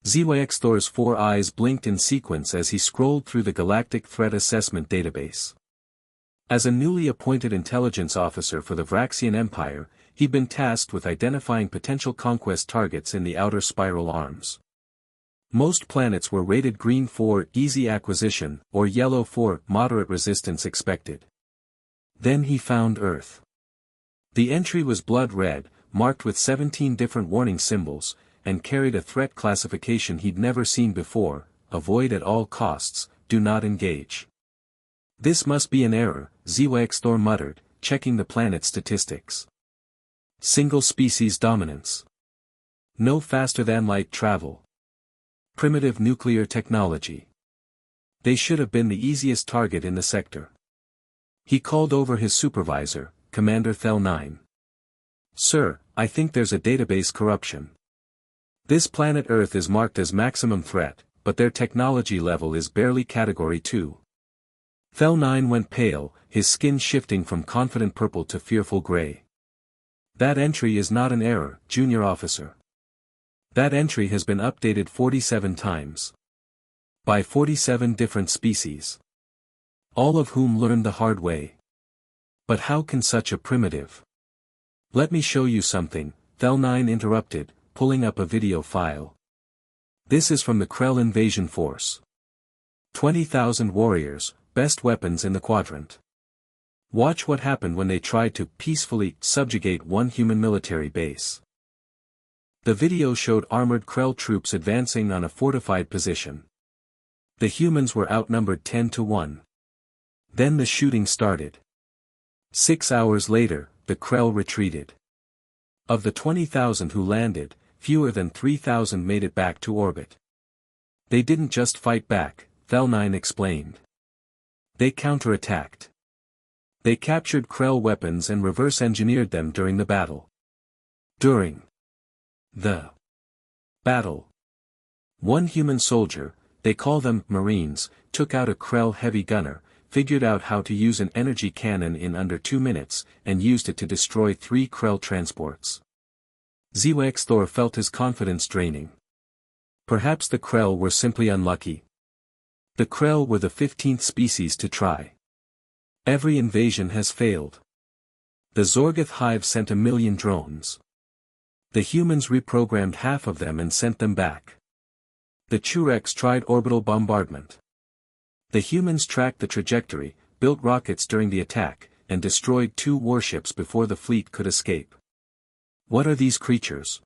HFY Stories' 4 eyes blinked in sequence as he scrolled through the Galactic Threat Assessment database. As a newly appointed intelligence officer for the Vraxian Empire, he'd been tasked with identifying potential conquest targets in the outer spiral arms. Most planets were rated green for easy acquisition, or yellow for moderate resistance expected. Then he found Earth. The entry was blood red, marked with 17 different warning symbols, and carried a threat classification he'd never seen before: avoid at all costs, do not engage. This must be an error, HFY muttered, checking the planet's statistics. Single species dominance. No faster-than-light travel. Primitive nuclear technology. They should have been the easiest target in the sector. He called over his supervisor, Commander Thel-9. Sir, I think there's a database corruption. This planet Earth is marked as maximum threat, but their technology level is barely Category 2. Thel-9 went pale, his skin shifting from confident purple to fearful gray. That entry is not an error, junior officer. That entry has been updated 47 times. By 47 different species. All of whom learned the hard way. But how can such a primitive? Let me show you something, Thel-9 interrupted, pulling up a video file. This is from the Krell invasion force. 20,000 warriors, best weapons in the quadrant. Watch what happened when they tried to peacefully subjugate one human military base. The video showed armored Krell troops advancing on a fortified position. The humans were outnumbered 10-1. Then the shooting started. 6 hours later, the Krell retreated. Of the 20,000 who landed, fewer than 3,000 made it back to orbit. They didn't just fight back, Thel-9 explained. They counterattacked. They captured Krell weapons and reverse-engineered them during the battle. During the battle, one human soldier, they call them Marines, took out a Krell heavy gunner, figured out how to use an energy cannon in under 2 minutes, and used it to destroy 3 Krell transports. HFY felt his confidence draining. Perhaps the Krell were simply unlucky. The Krell were the 15th species to try. Every invasion has failed. The Zorgoth Hive sent 1 million drones. The humans reprogrammed half of them and sent them back. The Chureks tried orbital bombardment. The humans tracked the trajectory, built rockets during the attack, and destroyed 2 warships before the fleet could escape. What are these creatures?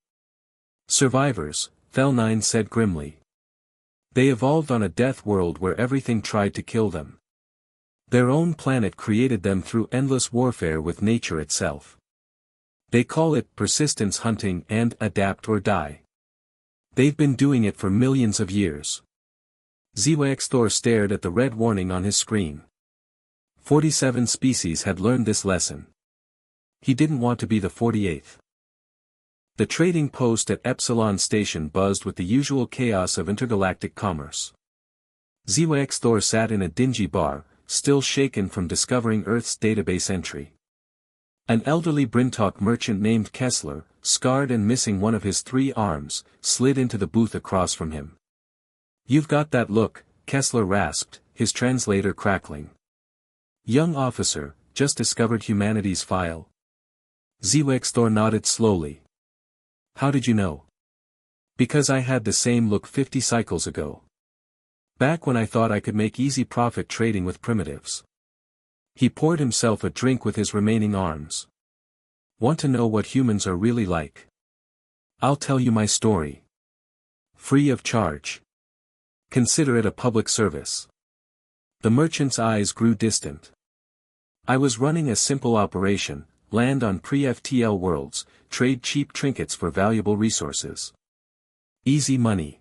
Survivors, Thel-9 said grimly. They evolved on a death world where everything tried to kill them. Their own planet created them through endless warfare with nature itself. They call it persistence hunting and adapt or die. They've been doing it for millions of years. HFY stared at the red warning on his screen. 47 species had learned this lesson. He didn't want to be the 48th. The trading post at Epsilon Station buzzed with the usual chaos of intergalactic commerce. HFY sat in a dingy bar, still shaken from discovering Earth's database entry. An elderly Brintok merchant named Kessler, scarred and missing one of his 3 arms, slid into the booth across from him. "You've got that look," Kessler rasped, his translator crackling. "Young officer, just discovered humanity's file?" HFY nodded slowly. "How did you know?" "Because I had the same look 50 cycles ago. Back when I thought I could make easy profit trading with primitives." He poured himself a drink with his remaining arms. "Want to know what humans are really like? I'll tell you my story. Free of charge. Consider it a public service." The merchant's eyes grew distant. "I was running a simple operation, land on pre-FTL worlds, trade cheap trinkets for valuable resources. Easy money.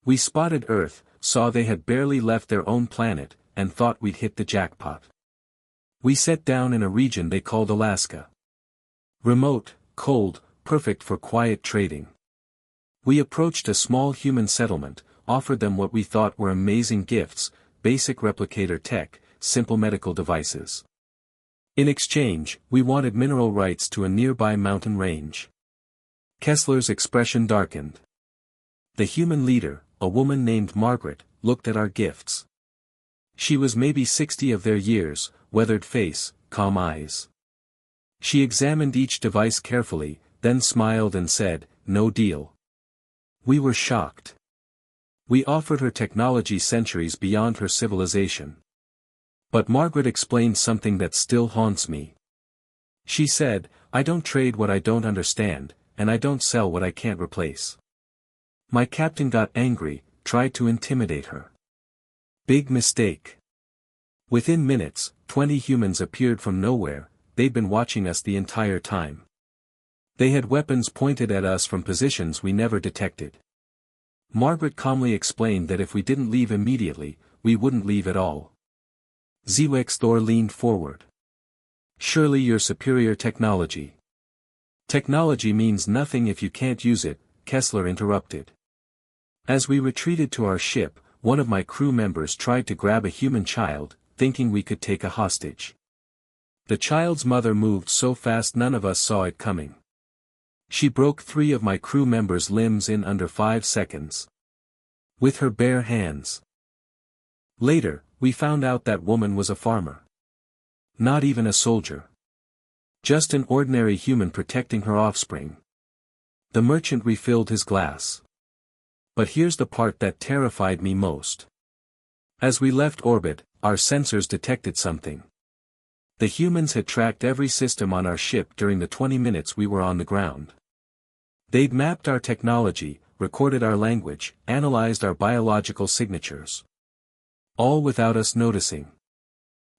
We spotted Earth, saw they had barely left their own planet, and thought we'd hit the jackpot. We set down in a region they called Alaska. Remote, cold, perfect for quiet trading. We approached a small human settlement, offered them what we thought were amazing gifts, basic replicator tech, simple medical devices. In exchange, we wanted mineral rights to a nearby mountain range." Kessler's expression darkened. The human leader, a woman named Margaret, looked at our gifts. She was maybe 60 of their years, weathered face, calm eyes. She examined each device carefully, then smiled and said, "No deal." We were shocked. We offered her technology centuries beyond her civilization. But Margaret explained something that still haunts me. She said, "I don't trade what I don't understand, and I don't sell what I can't replace." My captain got angry, tried to intimidate her. Big mistake. Within minutes, 20 humans appeared from nowhere. They'd been watching us the entire time. They had weapons pointed at us from positions we never detected. Margaret calmly explained that if we didn't leave immediately, we wouldn't leave at all. HFY leaned forward. "Surely you're superior technology." "Technology means nothing if you can't use it," Kessler interrupted. As we retreated to our ship, one of my crew members tried to grab a human child, thinking we could take a hostage. The child's mother moved so fast none of us saw it coming. She broke 3 of my crew members' limbs in under 5 seconds. With her bare hands. Later, we found out that woman was a farmer. Not even a soldier. Just an ordinary human protecting her offspring. The merchant refilled his glass. But here's the part that terrified me most. As we left orbit, our sensors detected something. The humans had tracked every system on our ship during the 20 minutes we were on the ground. They'd mapped our technology, recorded our language, analyzed our biological signatures. All without us noticing.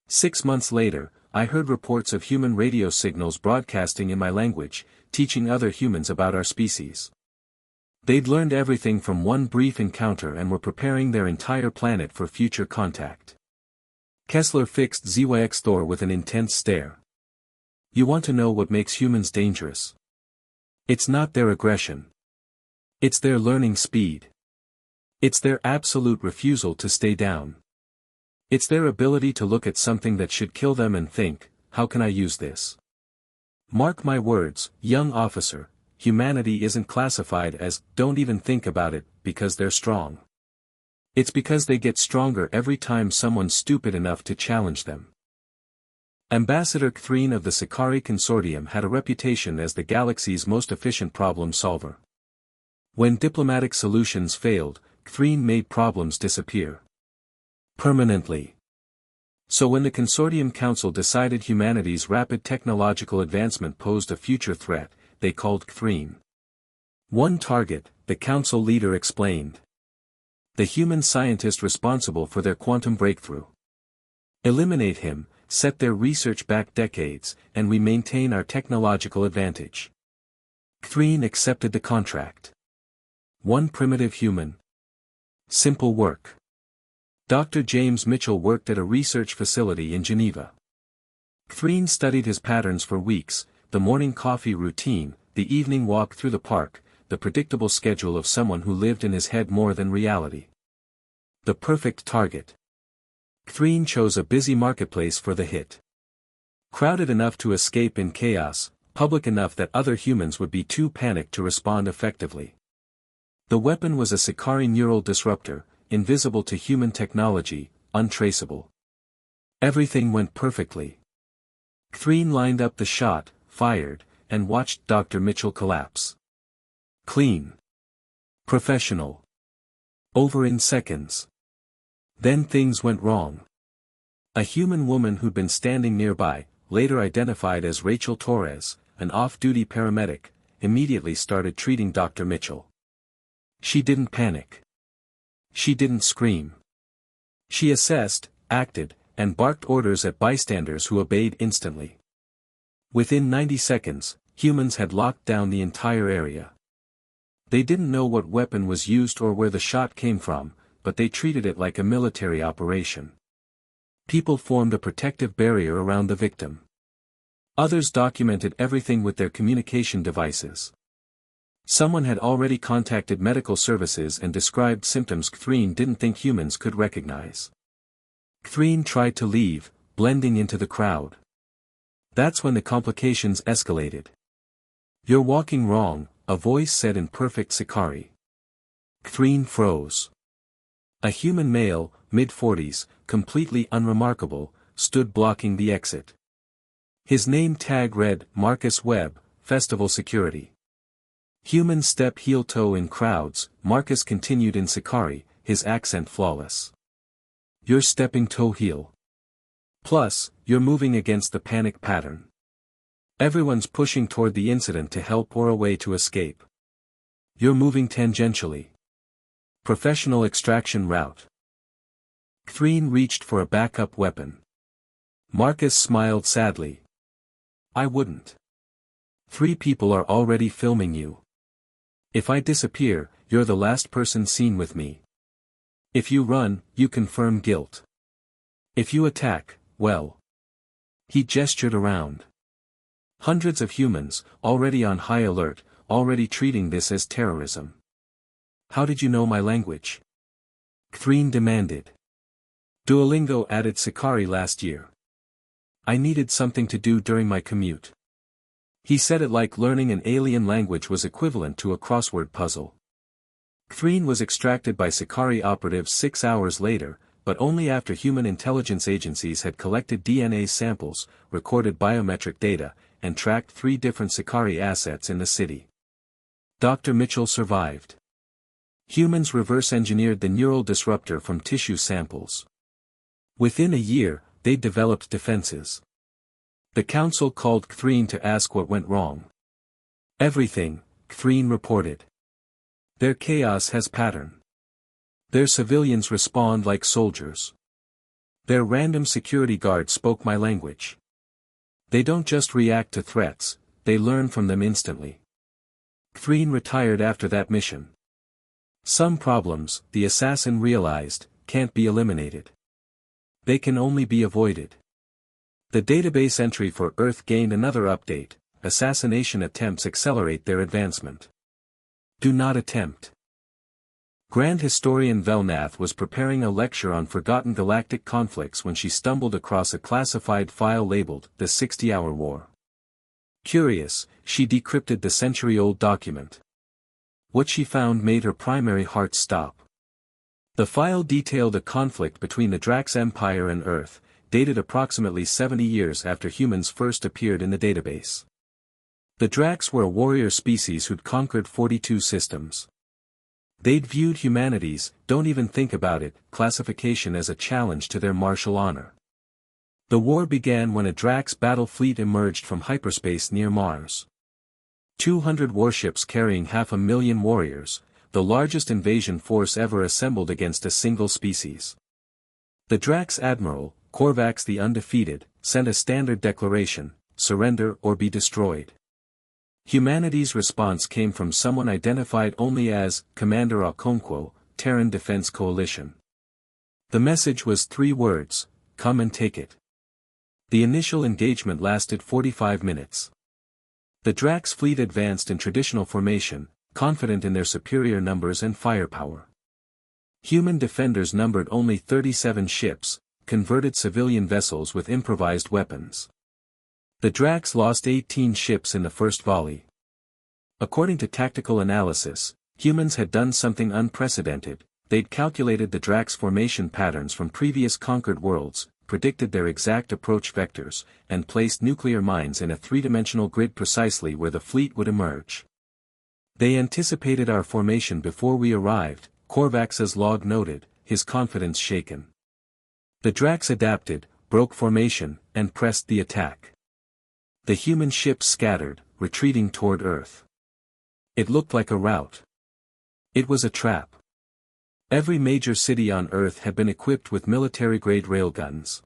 6 months later, I heard reports of human radio signals broadcasting in my language, teaching other humans about our species. They'd learned everything from one brief encounter and were preparing their entire planet for future contact. Kessler fixed HFY with an intense stare. "You want to know what makes humans dangerous? It's not their aggression. It's their learning speed. It's their absolute refusal to stay down. It's their ability to look at something that should kill them and think, how can I use this? Mark my words, young officer, humanity isn't classified as, don't even think about it, because they're strong. It's because they get stronger every time someone's stupid enough to challenge them." Ambassador Catherine of the Sakari Consortium had a reputation as the galaxy's most efficient problem solver. When diplomatic solutions failed, Catherine made problems disappear. Permanently. So when the Consortium Council decided humanity's rapid technological advancement posed a future threat, they called Catherine. One target, the Council leader explained. The human scientist responsible for their quantum breakthrough. Eliminate him, set their research back decades, and we maintain our technological advantage. Catherine accepted the contract. One primitive human. Simple work. Dr. James Mitchell worked at a research facility in Geneva. Catherine studied his patterns for weeks, the morning coffee routine, the evening walk through the park, the predictable schedule of someone who lived in his head more than reality. The perfect target. Catherine chose a busy marketplace for the hit. Crowded enough to escape in chaos, public enough that other humans would be too panicked to respond effectively. The weapon was a Sakari neural disruptor, invisible to human technology, untraceable. Everything went perfectly. Catherine lined up the shot, fired, and watched Dr. Mitchell collapse. Clean. Professional. Over in seconds. Then things went wrong. A human woman who'd been standing nearby, later identified as Rachel Torres, an off-duty paramedic, immediately started treating Dr. Mitchell. She didn't panic. She didn't scream. She assessed, acted, and barked orders at bystanders who obeyed instantly. Within 90 seconds, humans had locked down the entire area. They didn't know what weapon was used or where the shot came from, but they treated it like a military operation. People formed a protective barrier around the victim. Others documented everything with their communication devices. Someone had already contacted medical services and described symptoms Catherine didn't think humans could recognize. Catherine tried to leave, blending into the crowd. That's when the complications escalated. "You're walking wrong," a voice said in perfect Sakari. Catherine froze. A human male, mid-40s, completely unremarkable, stood blocking the exit. His name tag read, Marcus Webb, Festival Security. Humans step heel-toe in crowds, Marcus continued in Sakari, his accent flawless. You're stepping toe-heel. Plus, you're moving against the panic pattern. Everyone's pushing toward the incident to help or a way to escape. You're moving tangentially. Professional extraction route. Catherine reached for a backup weapon. Marcus smiled sadly. I wouldn't. 3 people are already filming you. If I disappear, you're the last person seen with me. If you run, you confirm guilt. If you attack, well. He gestured around. Hundreds of humans, already on high alert, already treating this as terrorism. How did you know my language? Catherine demanded. Duolingo added Sakari last year. I needed something to do during my commute. He said it like learning an alien language was equivalent to a crossword puzzle. Catherine was extracted by Sakari operatives 6 hours later, but only after human intelligence agencies had collected DNA samples, recorded biometric data, and tracked 3 different Sakari assets in the city. Dr. Mitchell survived. Humans reverse-engineered the neural disruptor from tissue samples. Within a year, they developed defenses. The council called Catherine to ask what went wrong. Everything, Catherine reported. Their chaos has pattern. Their civilians respond like soldiers. Their random security guard spoke my language. They don't just react to threats, they learn from them instantly. Catherine retired after that mission. Some problems, the assassin realized, can't be eliminated. They can only be avoided. The database entry for Earth gained another update. Assassination attempts accelerate their advancement. Do not attempt. Grand Historian Velnath was preparing a lecture on forgotten galactic conflicts when she stumbled across a classified file labeled The 60-Hour War. Curious, she decrypted the century-old document. What she found made her primary heart stop. The file detailed a conflict between the Drax Empire and Earth, dated approximately 70 years after humans first appeared in the database. The Drax were a warrior species who'd conquered 42 systems. They'd viewed humanity's, don't even think about it, classification as a challenge to their martial honor. The war began when a Drax battle fleet emerged from hyperspace near Mars. 200 warships carrying 500,000 warriors, the largest invasion force ever assembled against a single species. The Drax admiral, Korvax the Undefeated, sent a standard declaration, surrender or be destroyed. Humanity's response came from someone identified only as Commander Okonkwo, Terran Defense Coalition. The message was 3 words, come and take it. The initial engagement lasted 45 minutes. The Drax fleet advanced in traditional formation, confident in their superior numbers and firepower. Human defenders numbered only 37 ships, converted civilian vessels with improvised weapons. The Drax lost 18 ships in the first volley. According to tactical analysis, humans had done something unprecedented. They'd calculated the Drax formation patterns from previous conquered worlds, predicted their exact approach vectors, and placed nuclear mines in a 3-dimensional grid precisely where the fleet would emerge. They anticipated our formation before we arrived, Korvax's log noted, his confidence shaken. The Drax adapted, broke formation, and pressed the attack. The human ships scattered, retreating toward Earth. It looked like a rout. It was a trap. Every major city on Earth had been equipped with military-grade railguns.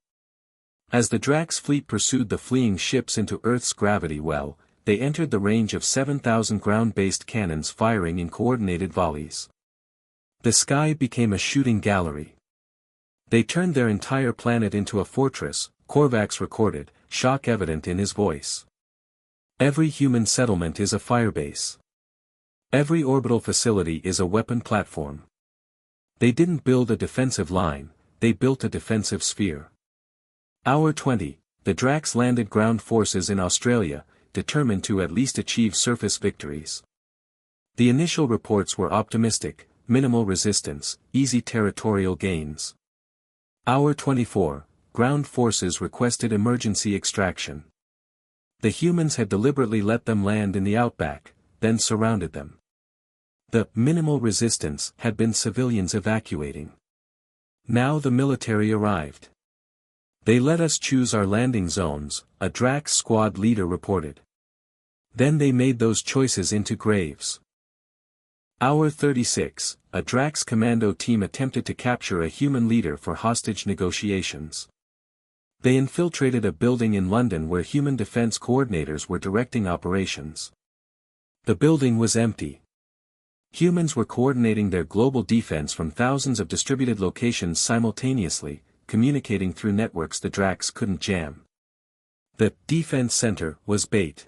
As the Drax fleet pursued the fleeing ships into Earth's gravity well, they entered the range of 7,000 ground-based cannons firing in coordinated volleys. The sky became a shooting gallery. They turned their entire planet into a fortress, Korvax recorded, shock evident in his voice. Every human settlement is a firebase. Every orbital facility is a weapon platform. They didn't build a defensive line, they built a defensive sphere. Hour 20, the Drax landed ground forces in Australia, determined to at least achieve surface victories. The initial reports were optimistic, minimal resistance, easy territorial gains. Hour 24, ground forces requested emergency extraction. The humans had deliberately let them land in the outback, then surrounded them. The minimal resistance had been civilians evacuating. Now the military arrived. They let us choose our landing zones, a Drax squad leader reported. Then they made those choices into graves. Hour 36, a Drax commando team attempted to capture a human leader for hostage negotiations. They infiltrated a building in London where human defense coordinators were directing operations. The building was empty. Humans were coordinating their global defense from thousands of distributed locations simultaneously, communicating through networks the Drax couldn't jam. The defense center was bait.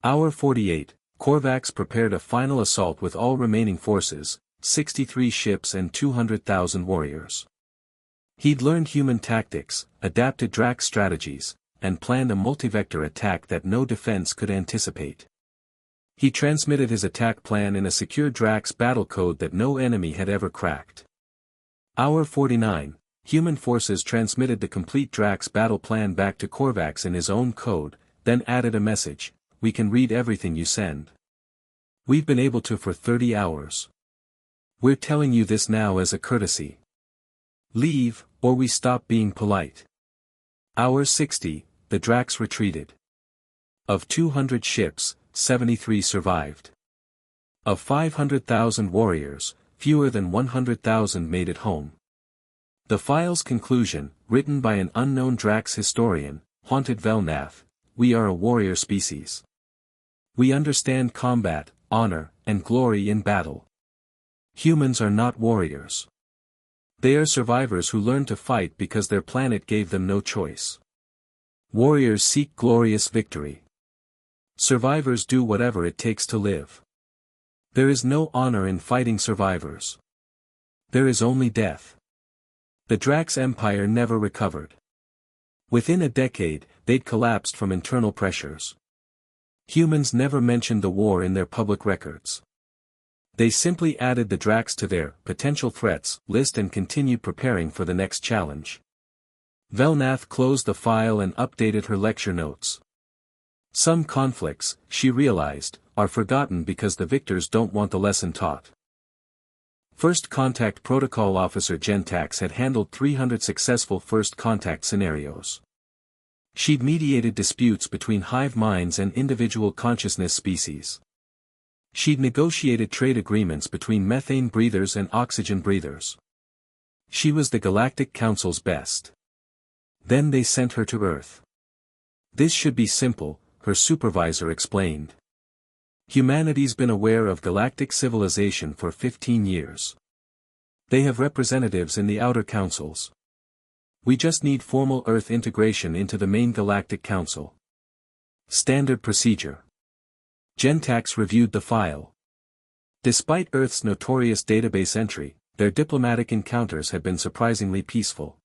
Hour 48, Korvax prepared a final assault with all remaining forces, 63 ships and 200,000 warriors. He'd learned human tactics, adapted Drax strategies, and planned a multi-vector attack that no defense could anticipate. He transmitted his attack plan in a secure Drax battle code that no enemy had ever cracked. Hour 49, human forces transmitted the complete Drax battle plan back to Korvax in his own code, then added a message: "We can read everything you send. We've been able to for 30 hours. We're telling you this now as a courtesy. Leave, or we stop being polite." Hour 60, the Drax retreated. Of 200 ships, 73 survived. Of 500,000 warriors, fewer than 100,000 made it home. The file's conclusion, written by an unknown Drax historian, haunted Velnath: "We are a warrior species. We understand combat, honor, and glory in battle. Humans are not warriors. They are survivors who learn to fight because their planet gave them no choice. Warriors seek glorious victory. Survivors do whatever it takes to live. There is no honor in fighting survivors. There is only death." The Drax Empire never recovered. Within a decade, they'd collapsed from internal pressures. Humans never mentioned the war in their public records. They simply added the Drax to their potential threats list and continued preparing for the next challenge. Velnath closed the file and updated her lecture notes. Some conflicts, she realized, are forgotten because the victors don't want the lesson taught. First Contact Protocol Officer Gentax had handled 300 successful first contact scenarios. She'd mediated disputes between hive minds and individual consciousness species. She'd negotiated trade agreements between methane breathers and oxygen breathers. She was the Galactic Council's best. Then they sent her to Earth. "This should be simple," her supervisor explained. "Humanity's been aware of galactic civilization for 15 years. They have representatives in the outer councils. We just need formal Earth integration into the main Galactic Council. Standard procedure." Gentax reviewed the file. Despite Earth's notorious database entry, their diplomatic encounters had been surprisingly peaceful.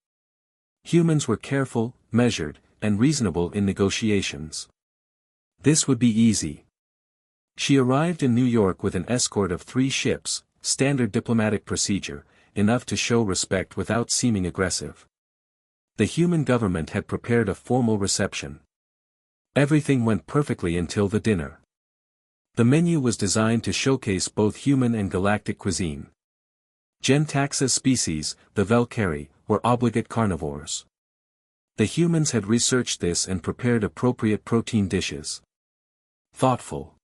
Humans were careful, measured, and reasonable in negotiations. This would be easy. She arrived in New York with an escort of 3 ships, standard diplomatic procedure, enough to show respect without seeming aggressive. The human government had prepared a formal reception. Everything went perfectly until the dinner. The menu was designed to showcase both human and galactic cuisine. Gentax's species, the Valkyrie, were obligate carnivores. The humans had researched this and prepared appropriate protein dishes. Thoughtful.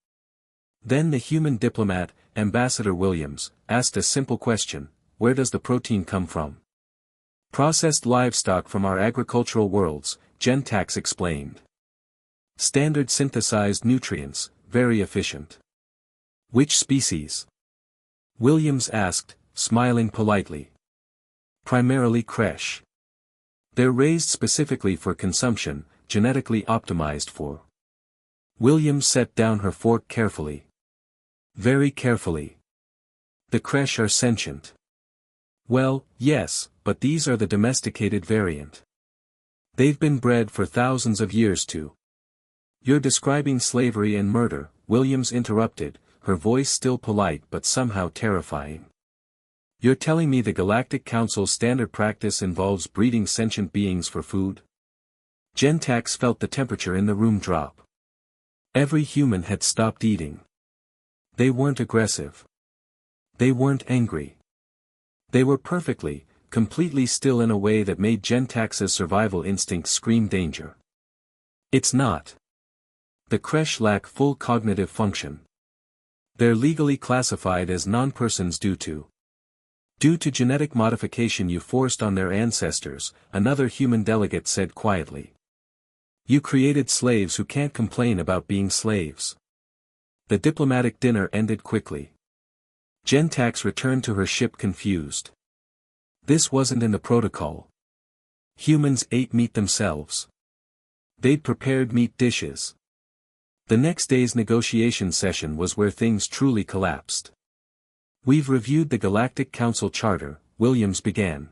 Then the human diplomat, Ambassador Williams, asked a simple question: "Where does the protein come from?" "Processed livestock from our agricultural worlds," Gentax explained. "Standard synthesized nutrients, very efficient." "Which species?" Williams asked, smiling politely. "Primarily Kresh. They're raised specifically for consumption, genetically optimized for." Williams set down her fork carefully. Very carefully. "The Kresh are sentient." "Well, yes, but these are the domesticated variant. They've been bred for thousands of years to." "You're describing slavery and murder," Williams interrupted, her voice still polite but somehow terrifying. You're telling me the Galactic Council's standard practice involves breeding sentient beings for food? Gentax felt the temperature in the room drop. Every human had stopped eating. They weren't aggressive. They weren't angry. They were perfectly, completely still in a way that made Gentax's survival instinct scream danger. It's not. The creche lack full cognitive function. They're legally classified as non-persons due to genetic modification you forced on their ancestors, another human delegate said quietly. You created slaves who can't complain about being slaves. The diplomatic dinner ended quickly. Gentax returned to her ship confused. This wasn't in the protocol. Humans ate meat themselves. They'd prepared meat dishes. The next day's negotiation session was where things truly collapsed. We've reviewed the Galactic Council Charter, Williams began.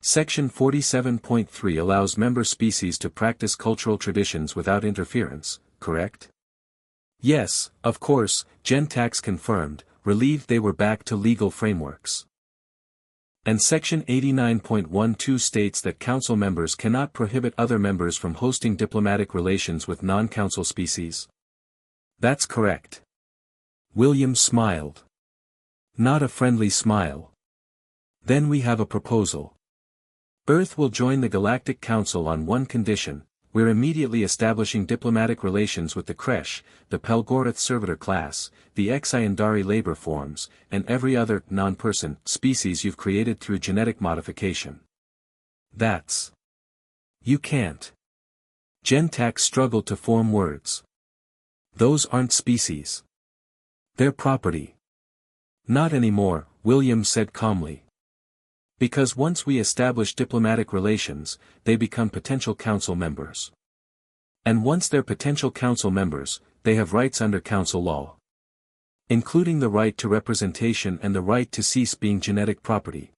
Section 47.3 allows member species to practice cultural traditions without interference, correct? Yes, of course, Gentax confirmed, relieved they were back to legal frameworks. And Section 89.12 states that Council members cannot prohibit other members from hosting diplomatic relations with non-Council species. That's correct. Williams smiled. Not a friendly smile. Then we have a proposal. Earth will join the Galactic Council on one condition: we're immediately establishing diplomatic relations with the creche, the Pelgoroth servitor class, the Xayandari labor forms, and every other non-person species you've created through genetic modification. That's. You can't. Gentax struggled to form words. Those aren't species. They're property. Not anymore, Williams said calmly. Because once we establish diplomatic relations, they become potential council members. And once they're potential council members, they have rights under council law. Including the right to representation and the right to cease being genetic property.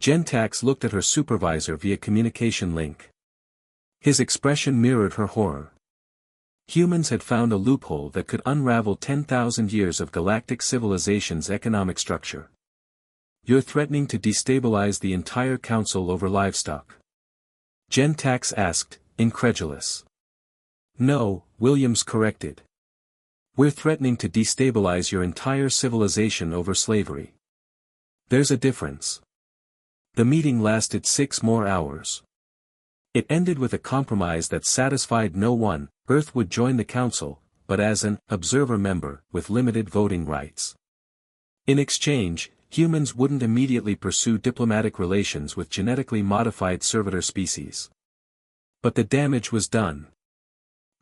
Gentax looked at her supervisor via communication link. His expression mirrored her horror. Humans had found a loophole that could unravel 10,000 years of galactic civilization's economic structure. You're threatening to destabilize the entire council over livestock. Gentax asked, incredulous. No, Williams corrected. We're threatening to destabilize your entire civilization over slavery. There's a difference. The meeting lasted 6 more hours. It ended with a compromise that satisfied no one. Earth would join the council, but as an observer member with limited voting rights. In exchange, humans wouldn't immediately pursue diplomatic relations with genetically modified servitor species. But the damage was done.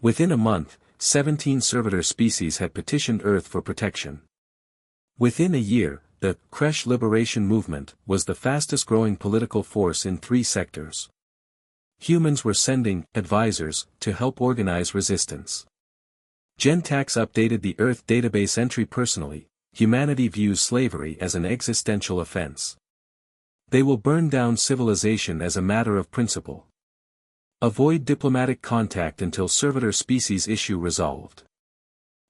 Within a month, 17 servitor species had petitioned Earth for protection. Within a year, the creche liberation movement was the fastest-growing political force in 3 sectors. Humans were sending advisors to help organize resistance. Gentax updated the Earth database entry personally. Humanity views slavery as an existential offense. They will burn down civilization as a matter of principle. Avoid diplomatic contact until servitor species issue resolved.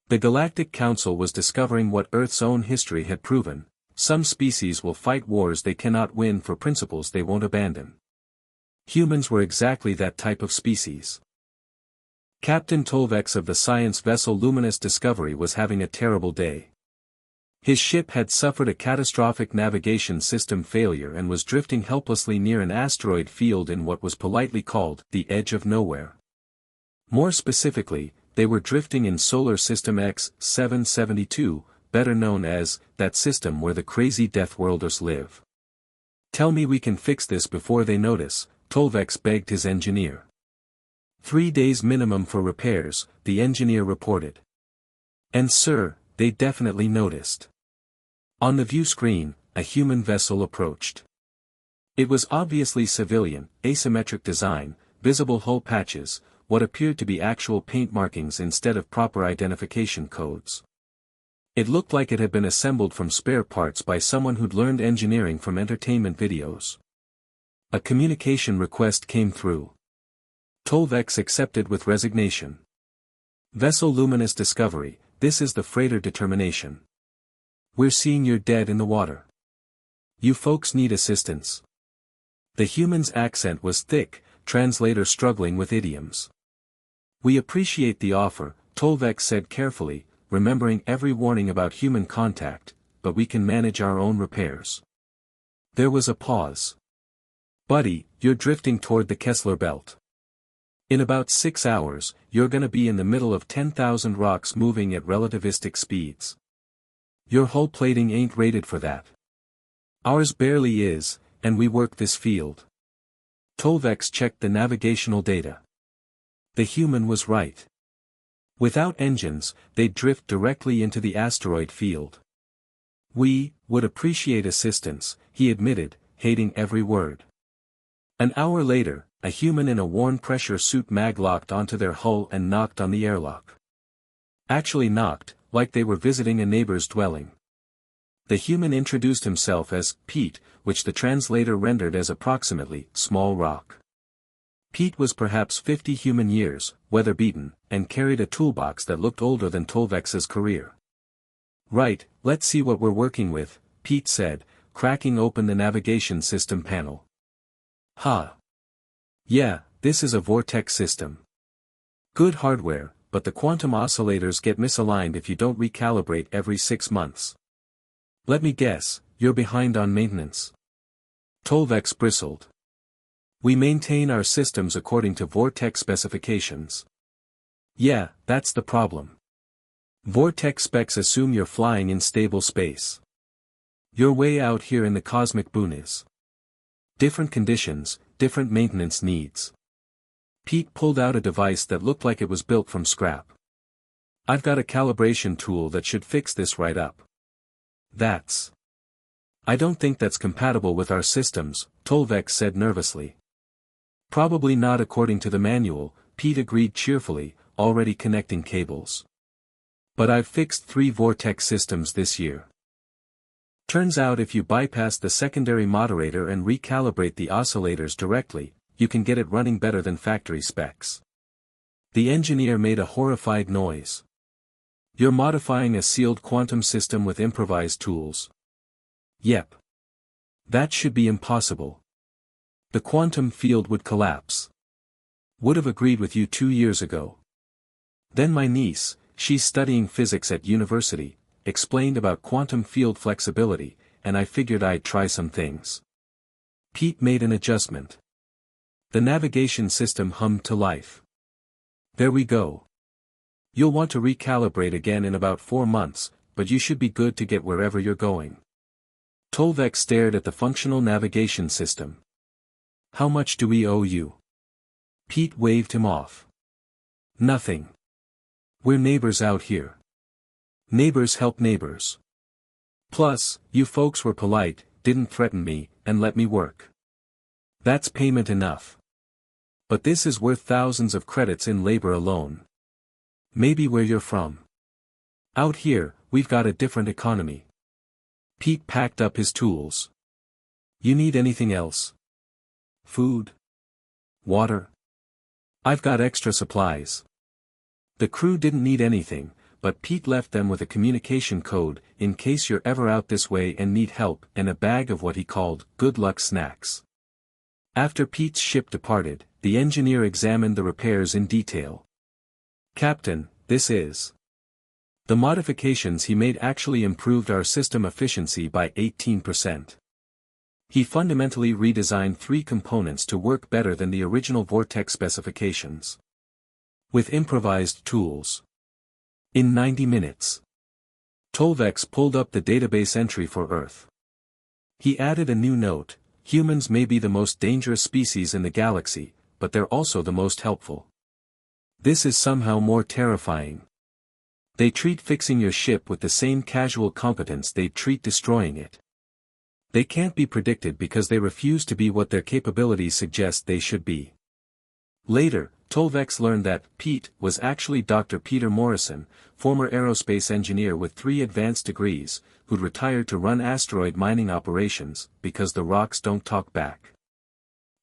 The Galactic Council was discovering what Earth's own history had proven: some species will fight wars they cannot win for principles they won't abandon. Humans were exactly that type of species. Captain Tolvex of the science vessel Luminous Discovery was having a terrible day. His ship had suffered a catastrophic navigation system failure and was drifting helplessly near an asteroid field in what was politely called the edge of nowhere. More specifically, they were drifting in Solar System X-772, better known as that system where the crazy Deathworlders live. Tell me we can fix this before they notice, Tolvex begged his engineer. 3 days minimum for repairs, the engineer reported. And sir, they definitely noticed. On the view screen, a human vessel approached. It was obviously civilian, asymmetric design, visible hull patches, what appeared to be actual paint markings instead of proper identification codes. It looked like it had been assembled from spare parts by someone who'd learned engineering from entertainment videos. A communication request came through. Tolvex accepted with resignation. Vessel Luminous Discovery, this is the freighter determination. We're seeing you're dead in the water. You folks need assistance. The human's accent was thick, translator struggling with idioms. We appreciate the offer, Tolvek said carefully, remembering every warning about human contact, but we can manage our own repairs. There was a pause. Buddy, you're drifting toward the Kessler belt. In about 6 hours, you're gonna be in the middle of 10,000 rocks moving at relativistic speeds. Your hull plating ain't rated for that. Ours barely is, and we work this field. Tolvex checked the navigational data. The human was right. Without engines, they'd drift directly into the asteroid field. We would appreciate assistance, he admitted, hating every word. An hour later, a human in a worn pressure suit maglocked onto their hull and knocked on the airlock. Actually knocked, like they were visiting a neighbor's dwelling. The human introduced himself as Pete, which the translator rendered as approximately small rock. Pete was perhaps 50 human years, weather-beaten, and carried a toolbox that looked older than Tolvex's career. Right, let's see what we're working with, Pete said, cracking open the navigation system panel. Ha! Yeah, this is a vortex system. Good hardware, but the quantum oscillators get misaligned if you don't recalibrate every 6 months. Let me guess, you're behind on maintenance. Tolvex bristled. We maintain our systems according to vortex specifications. Yeah, that's the problem. Vortex specs assume you're flying in stable space. You're way out here in the cosmic boonies. Different conditions, different maintenance needs. Pete pulled out a device that looked like it was built from scrap. I've got a calibration tool that should fix this right up. I don't think that's compatible with our systems, Tolvex said nervously. Probably not according to the manual, Pete agreed cheerfully, already connecting cables. But I've fixed 3 vortex systems this year. Turns out if you bypass the secondary moderator and recalibrate the oscillators directly, you can get it running better than factory specs. The engineer made a horrified noise. You're modifying a sealed quantum system with improvised tools. Yep. That should be impossible. The quantum field would collapse. Would have agreed with you 2 years ago. Then my niece, she's studying physics at university, explained about quantum field flexibility, and I figured I'd try some things. Pete made an adjustment. The navigation system hummed to life. There we go. You'll want to recalibrate again in about 4 months, but you should be good to get wherever you're going. Tolvex stared at the functional navigation system. How much do we owe you? Pete waved him off. Nothing. We're neighbors out here. Neighbors help neighbors. Plus, you folks were polite, didn't threaten me, and let me work. That's payment enough. But this is worth thousands of credits in labor alone. Maybe where you're from. Out here, we've got a different economy. Pete packed up his tools. You need anything else? Food? Water? I've got extra supplies. The crew didn't need anything, but Pete left them with a communication code, in case you're ever out this way and need help, and a bag of what he called, good luck snacks. After Pete's ship departed, the engineer examined the repairs in detail. Captain, this is. The modifications he made actually improved our system efficiency by 18%. He fundamentally redesigned 3 components to work better than the original vortex specifications. With improvised tools. In 90 minutes. Tolvex pulled up the database entry for Earth. He added a new note: humans may be the most dangerous species in the galaxy, but they're also the most helpful. This is somehow more terrifying. They treat fixing your ship with the same casual competence they treat destroying it. They can't be predicted because they refuse to be what their capabilities suggest they should be. Later, Tolvex learned that Pete was actually Dr. Peter Morrison, former aerospace engineer with 3 advanced degrees, who'd retired to run asteroid mining operations, because the rocks don't talk back.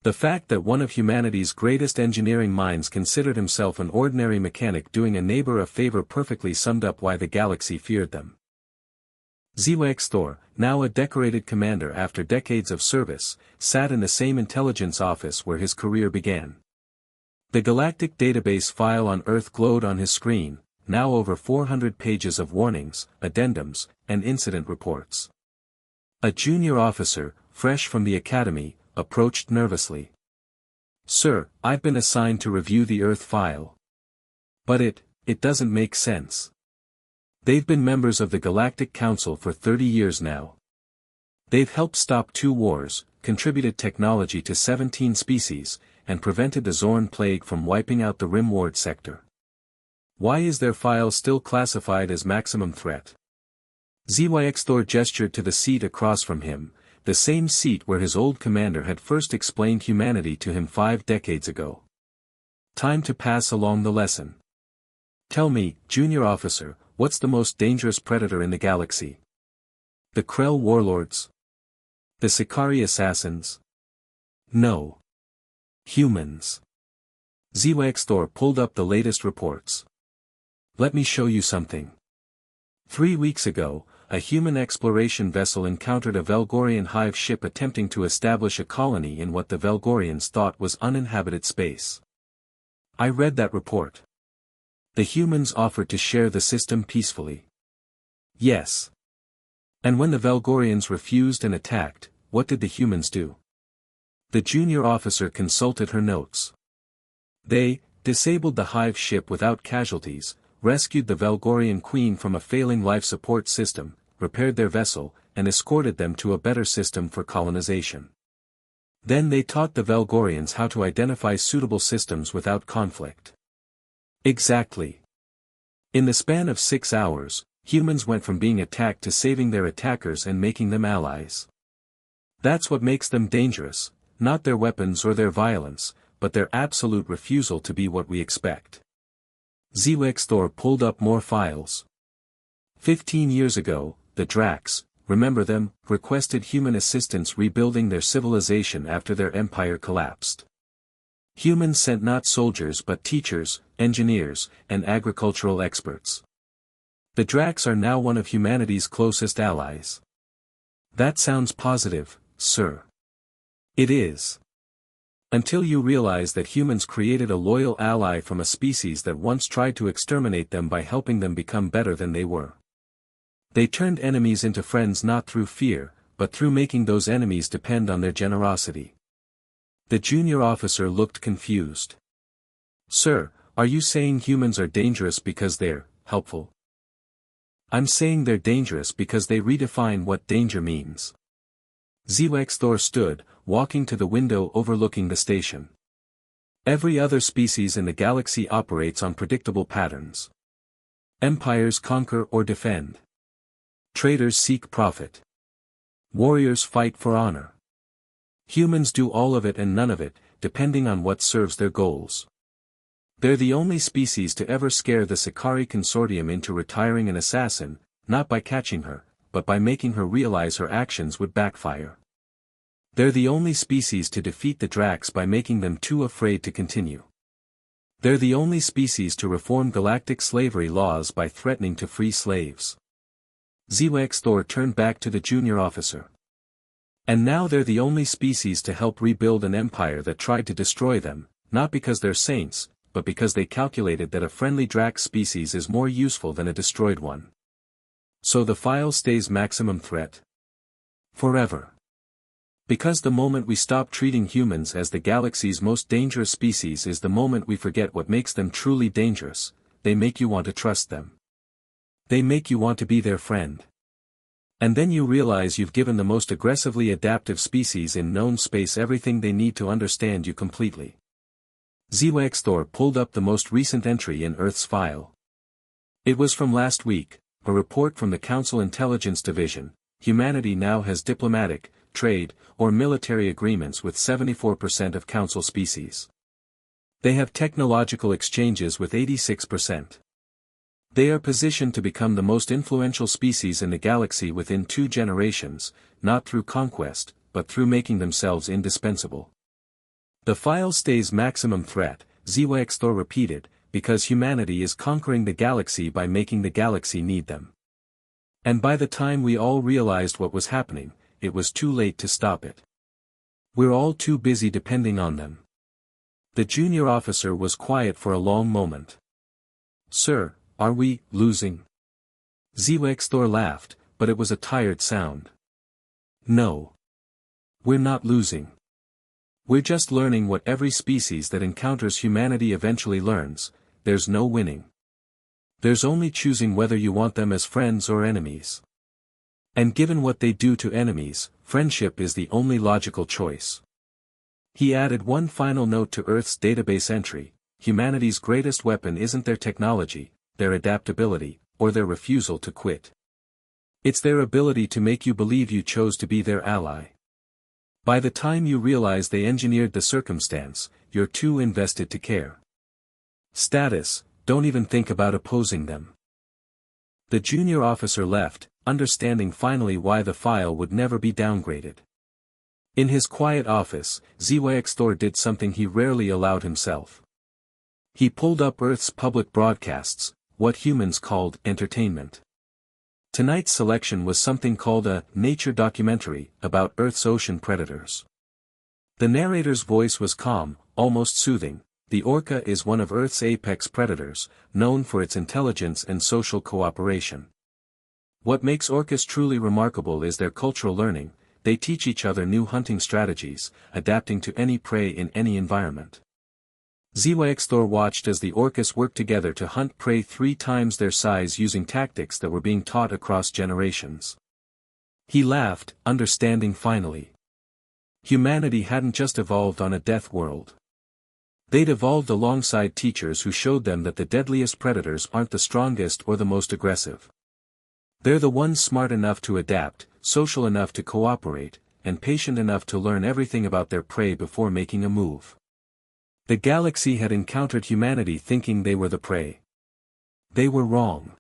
The fact that one of humanity's greatest engineering minds considered himself an ordinary mechanic doing a neighbor a favor perfectly summed up why the galaxy feared them. HFY Thor, now a decorated commander after decades of service, sat in the same intelligence office where his career began. The Galactic database file on Earth glowed on his screen, now over 400 pages of warnings, addendums, and incident reports. A junior officer, fresh from the academy, approached nervously. "Sir, I've been assigned to review the Earth file. But it doesn't make sense. They've been members of the Galactic Council for 30 years now. They've helped stop 2 wars, contributed technology to 17 species, and prevented the Zorn plague from wiping out the Rimward sector. Why is their file still classified as maximum threat?" HFY Thor gestured to the seat across from him, the same seat where his old commander had first explained humanity to him 5 decades ago. Time to pass along the lesson. "Tell me, junior officer, what's the most dangerous predator in the galaxy? The Krell warlords? The Sicari assassins? No. Humans." HFY Thor pulled up the latest reports. "Let me show you something. 3 weeks ago, a human exploration vessel encountered a Velgorian hive ship attempting to establish a colony in what the Velgorians thought was uninhabited space. I read that report. The humans offered to share the system peacefully. Yes. And when the Velgorians refused and attacked, what did the humans do?" The junior officer consulted her notes. "They disabled the hive ship without casualties, rescued the Velgorian queen from a failing life support system, repaired their vessel, and escorted them to a better system for colonization. Then they taught the Velgorians how to identify suitable systems without conflict." Exactly. In the span of 6 hours, humans went from being attacked to saving their attackers and making them allies. That's what makes them dangerous, not their weapons or their violence, but their absolute refusal to be what we expect. HFY Thor pulled up more files. 15 years ago, the Dracs, remember them, requested human assistance rebuilding their civilization after their empire collapsed. Humans sent not soldiers but teachers, engineers, and agricultural experts. The Dracs are now one of humanity's closest allies. That sounds positive, sir. It is. Until you realize that humans created a loyal ally from a species that once tried to exterminate them by helping them become better than they were. They turned enemies into friends not through fear, but through making those enemies depend on their generosity. The junior officer looked confused. "Sir, are you saying humans are dangerous because they're helpful?" "I'm saying they're dangerous because they redefine what danger means." HFY Thor stood, walking to the window overlooking the station. Every other species in the galaxy operates on predictable patterns. Empires conquer or defend. Traders seek profit. Warriors fight for honor. Humans do all of it and none of it, depending on what serves their goals. They're the only species to ever scare the Sicari Consortium into retiring an assassin, not by catching her, but by making her realize her actions would backfire. They're the only species to defeat the Dracs by making them too afraid to continue. They're the only species to reform galactic slavery laws by threatening to free slaves. HFY Thor turned back to the junior officer. And now they're the only species to help rebuild an empire that tried to destroy them, not because they're saints, but because they calculated that a friendly Drac species is more useful than a destroyed one. So the file stays maximum threat. Forever. Because the moment we stop treating humans as the galaxy's most dangerous species is the moment we forget what makes them truly dangerous. They make you want to trust them. They make you want to be their friend. And then you realize you've given the most aggressively adaptive species in known space everything they need to understand you completely. HFY Thor pulled up the most recent entry in Earth's file. It was from last week, a report from the Council Intelligence Division. Humanity now has diplomatic, trade, or military agreements with 74% of Council species. They have technological exchanges with 86%. They are positioned to become the most influential species in the galaxy within 2 generations, not through conquest, but through making themselves indispensable. The file stays maximum threat, HFY Thor repeated, because humanity is conquering the galaxy by making the galaxy need them. And by the time we all realized what was happening, it was too late to stop it. We're all too busy depending on them. The junior officer was quiet for a long moment. Sir, are we losing? HFY laughed, but it was a tired sound. No. We're not losing. We're just learning what every species that encounters humanity eventually learns: there's no winning. There's only choosing whether you want them as friends or enemies. And given what they do to enemies, friendship is the only logical choice. He added one final note to Earth's database entry: humanity's greatest weapon isn't their technology, their adaptability, or their refusal to quit. It's their ability to make you believe you chose to be their ally. By the time you realize they engineered the circumstance, you're too invested to care. Status: don't even think about opposing them. The junior officer left, understanding finally why the file would never be downgraded. In his quiet office, HFY did something he rarely allowed himself. He pulled up Earth's public broadcasts, what humans called entertainment. Tonight's selection was something called a nature documentary about Earth's ocean predators. The narrator's voice was calm, almost soothing. The orca is one of Earth's apex predators, known for its intelligence and social cooperation. What makes orcas truly remarkable is their cultural learning. They teach each other new hunting strategies, adapting to any prey in any environment. HFY watched as the orcas worked together to hunt prey 3 times their size using tactics that were being taught across generations. He laughed, understanding finally. Humanity hadn't just evolved on a death world. They'd evolved alongside teachers who showed them that the deadliest predators aren't the strongest or the most aggressive. They're the ones smart enough to adapt, social enough to cooperate, and patient enough to learn everything about their prey before making a move. The galaxy had encountered humanity thinking they were the prey. They were wrong.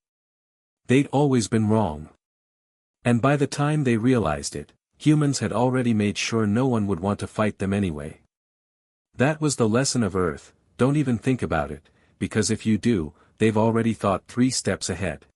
They'd always been wrong. And by the time they realized it, humans had already made sure no one would want to fight them anyway. That was the lesson of Earth: don't even think about it, because if you do, they've already thought 3 steps ahead.